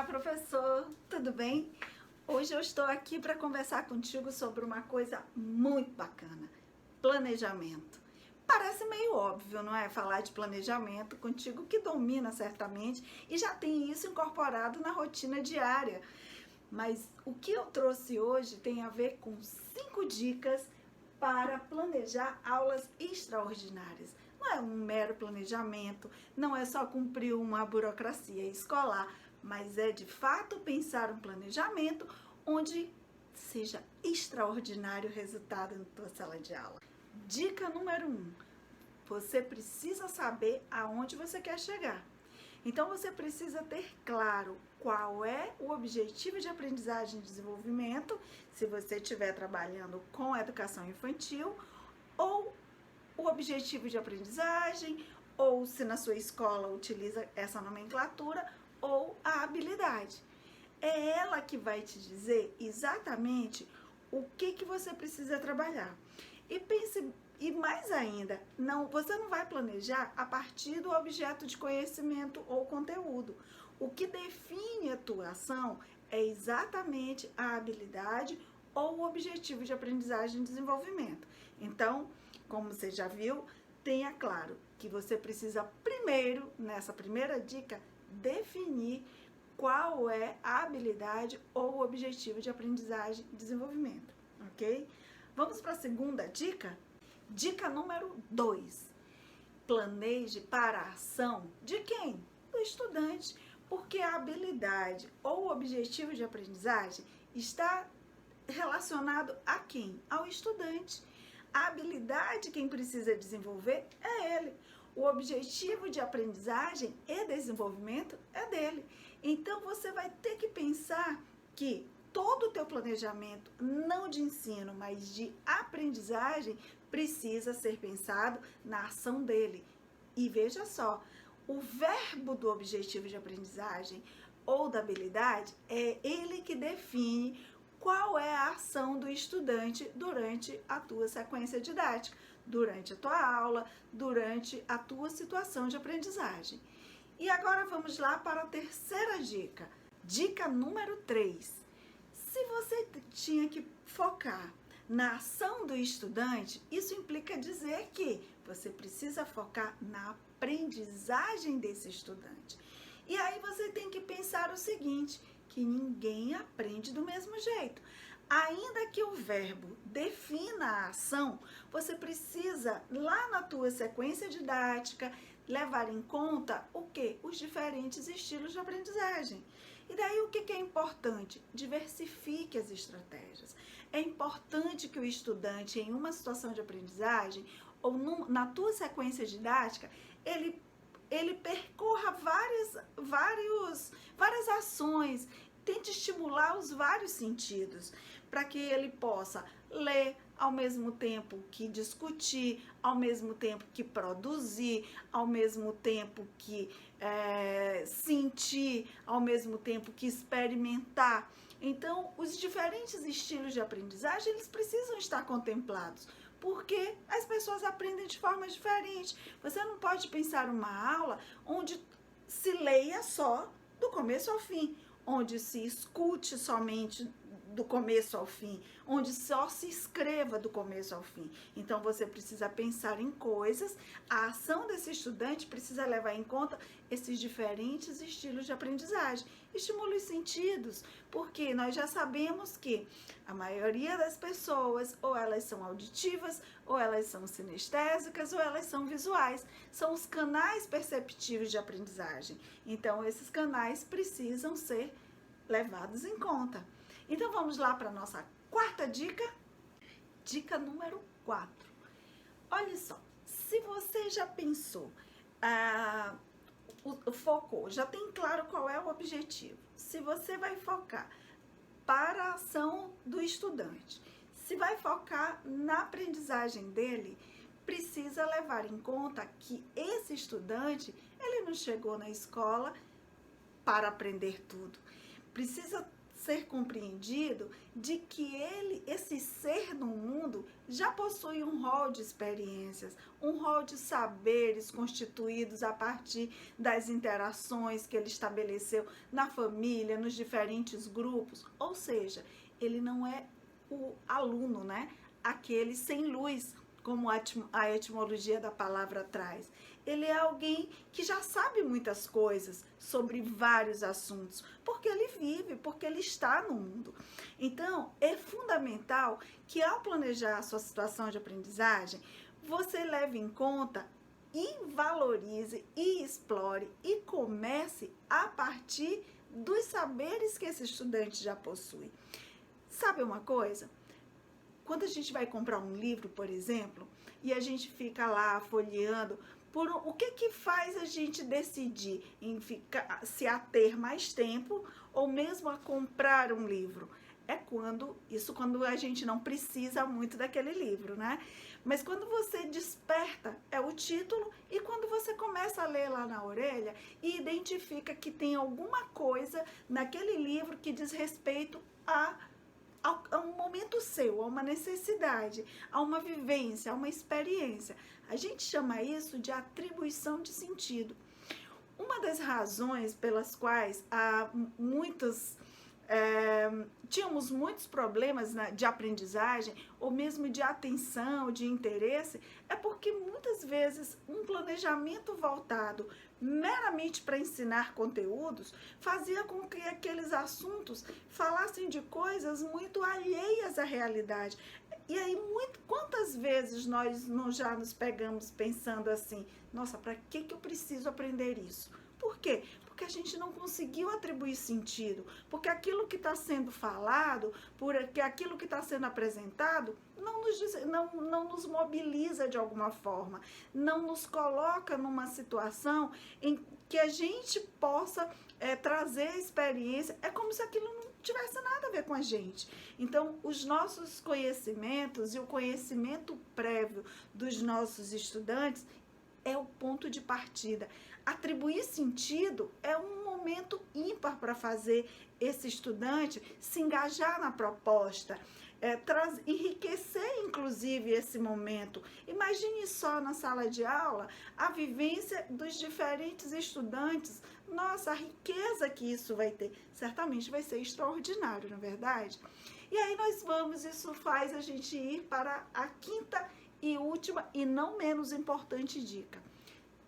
Olá, professor, tudo bem? Hoje eu estou aqui para conversar contigo sobre uma coisa muito bacana: planejamento. Parece meio óbvio, não é? Falar de planejamento contigo que domina certamente e já tem isso incorporado na rotina diária. Mas o que eu trouxe hoje tem a ver com 5 dicas para planejar aulas extraordinárias. Não é um mero planejamento, não é só cumprir uma burocracia escolar, mas é de fato pensar um planejamento onde seja extraordinário o resultado na tua sala de aula. Dica número 1: você precisa saber aonde você quer chegar. Então você precisa ter claro qual é o objetivo de aprendizagem e desenvolvimento, se você estiver trabalhando com educação infantil, ou o objetivo de aprendizagem, ou se na sua escola utiliza essa nomenclatura, ou a habilidade. É ela que vai te dizer exatamente o que você precisa trabalhar. E pense, e mais ainda, você não vai planejar a partir do objeto de conhecimento ou conteúdo. O que define a tua ação é exatamente a habilidade ou o objetivo de aprendizagem e desenvolvimento. Então, como você já viu, tenha claro que você precisa primeiro, nessa primeira dica, definir qual é a habilidade ou o objetivo de aprendizagem e desenvolvimento, ok? Vamos para a segunda dica? Dica número 2. Planeje para a ação de quem? Do estudante, porque a habilidade ou o objetivo de aprendizagem está relacionado a quem? Ao estudante. A habilidade quem precisa desenvolver é ele. O objetivo de aprendizagem e desenvolvimento é dele. Então você vai ter que pensar que todo o teu planejamento, não de ensino, mas de aprendizagem, precisa ser pensado na ação dele. E veja só, o verbo do objetivo de aprendizagem ou da habilidade é ele que define qual é a ação do estudante durante a tua sequência didática, durante a tua aula, durante a tua situação de aprendizagem. E agora vamos lá para a terceira dica. Dica número 3. Se você tinha que focar na ação do estudante, isso implica dizer que você precisa focar na aprendizagem desse estudante. E aí você tem que pensar o seguinte: que ninguém aprende do mesmo jeito. Ainda que o verbo defina a ação, você precisa, lá na tua sequência didática, levar em conta o quê? Os diferentes estilos de aprendizagem. E daí o que é importante? Diversifique as estratégias. É importante que o estudante, em uma situação de aprendizagem, ou na tua sequência didática, ele percorra várias ações, tente estimular os vários sentidos, para que ele possa ler ao mesmo tempo que discutir, ao mesmo tempo que produzir, ao mesmo tempo que sentir, ao mesmo tempo que experimentar. Então, os diferentes estilos de aprendizagem, eles precisam estar contemplados, porque as pessoas aprendem de forma diferente. Você não pode pensar uma aula onde se leia só do começo ao fim, onde se escute somente do começo ao fim, onde só se escreva do começo ao fim. Então você precisa pensar em coisas, a ação desse estudante precisa levar em conta esses diferentes estilos de aprendizagem. Estimule os sentidos, porque nós já sabemos que a maioria das pessoas, ou elas são auditivas, ou elas são sinestésicas, ou elas são visuais. São os canais perceptivos de aprendizagem. Então esses canais precisam ser levados em conta. Então vamos lá para a nossa quarta dica. Dica número 4. Olha só, se você já pensou, focou, já tem claro qual é o objetivo. Se você vai focar para a ação do estudante, se vai focar na aprendizagem dele, precisa levar em conta que esse estudante, ele não chegou na escola para aprender tudo. Precisa ser compreendido de que ele, esse ser no mundo, já possui um rol de experiências, um rol de saberes constituídos a partir das interações que ele estabeleceu na família, nos diferentes grupos. Ou seja, ele não é o aluno, né? Aquele sem luz, como a etimologia da palavra traz. Ele é alguém que já sabe muitas coisas sobre vários assuntos, porque ele vive, porque ele está no mundo. Então, é fundamental que ao planejar a sua situação de aprendizagem, você leve em conta e valorize e explore e comece a partir dos saberes que esse estudante já possui. Sabe uma coisa? Quando a gente vai comprar um livro, por exemplo, e a gente fica lá folheando, o que faz a gente decidir em se ater mais tempo ou mesmo a comprar um livro? É quando a gente não precisa muito daquele livro, né? Mas quando você desperta, é o título, e quando você começa a ler lá na orelha e identifica que tem alguma coisa naquele livro que diz respeito a um momento seu, a uma necessidade, a uma vivência, a uma experiência. A gente chama isso de atribuição de sentido. Uma das razões pelas quais tínhamos muitos problemas de aprendizagem, ou mesmo de atenção, de interesse, é porque muitas vezes um planejamento voltado meramente para ensinar conteúdos fazia com que aqueles assuntos falassem de coisas muito alheias à realidade. E aí, quantas vezes nós não já nos pegamos pensando assim, nossa, para que eu preciso aprender isso? Por quê? Porque a gente não conseguiu atribuir sentido, porque aquilo que está sendo falado, porque aquilo que está sendo apresentado, não nos mobiliza de alguma forma, não nos coloca numa situação em que a gente possa trazer experiência. É como se aquilo não tivesse nada a ver com a gente. Então, os nossos conhecimentos e o conhecimento prévio dos nossos estudantes é o ponto de partida. Atribuir sentido é um momento ímpar para fazer esse estudante se engajar na proposta, enriquecer inclusive esse momento. Imagine só na sala de aula a vivência dos diferentes estudantes. Nossa, a riqueza que isso vai ter, certamente vai ser extraordinário, não é verdade? E aí isso faz a gente ir para a quinta e última e não menos importante dica.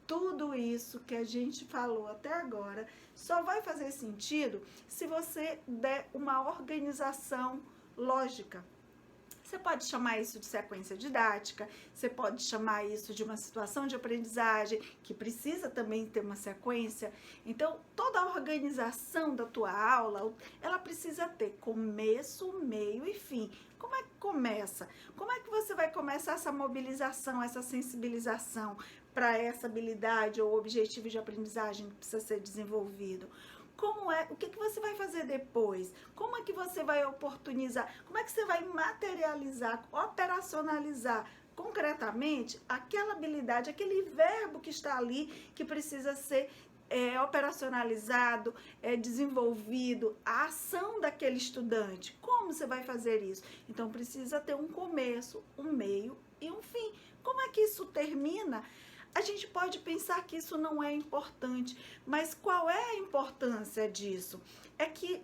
Tudo isso que a gente falou até agora só vai fazer sentido se você der uma organização lógica. Você pode chamar isso de sequência didática, você pode chamar isso de uma situação de aprendizagem que precisa também ter uma sequência. Então, toda a organização da tua aula, ela precisa ter começo, meio e fim. Como é que começa? Como é que você vai começar essa mobilização, essa sensibilização para essa habilidade ou objetivo de aprendizagem que precisa ser desenvolvido? O que você vai fazer depois? Como é que você vai oportunizar? Como é que você vai materializar, operacionalizar concretamente aquela habilidade, aquele verbo que está ali, que precisa ser operacionalizado, desenvolvido, a ação daquele estudante? Como você vai fazer isso? Então, precisa ter um começo, um meio e um fim. Como é que isso termina? A gente pode pensar que isso não é importante, mas qual é a importância disso? É que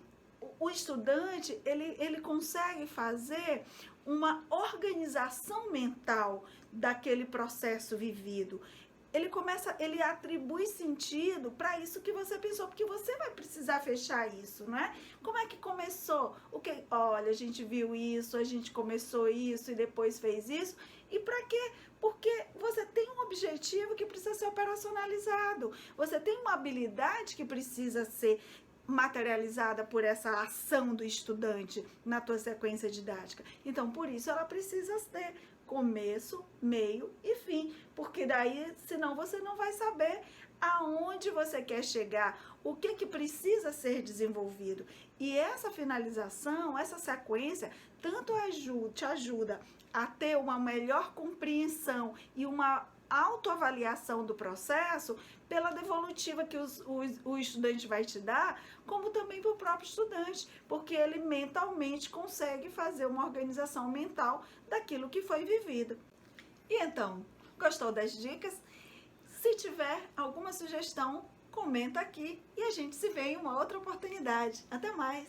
o estudante, ele consegue fazer uma organização mental daquele processo vivido. Ele atribui sentido para isso que você pensou, porque você vai precisar fechar isso, não é? Como é que começou? Olha, a gente viu isso, a gente começou isso e depois fez isso. E para quê? Porque você tem um objetivo que precisa ser operacionalizado. Você tem uma habilidade que precisa ser materializada por essa ação do estudante na tua sequência didática. Então, por isso, ela precisa ter começo, meio e fim, porque daí, senão você não vai saber aonde você quer chegar, o que precisa ser desenvolvido. E essa finalização, essa sequência, tanto te ajuda a ter uma melhor compreensão e uma autoavaliação do processo pela devolutiva que o estudante vai te dar, como também para o próprio estudante, porque ele mentalmente consegue fazer uma organização mental daquilo que foi vivido. E então, gostou das dicas? Se tiver alguma sugestão, comenta aqui e a gente se vê em uma outra oportunidade. Até mais!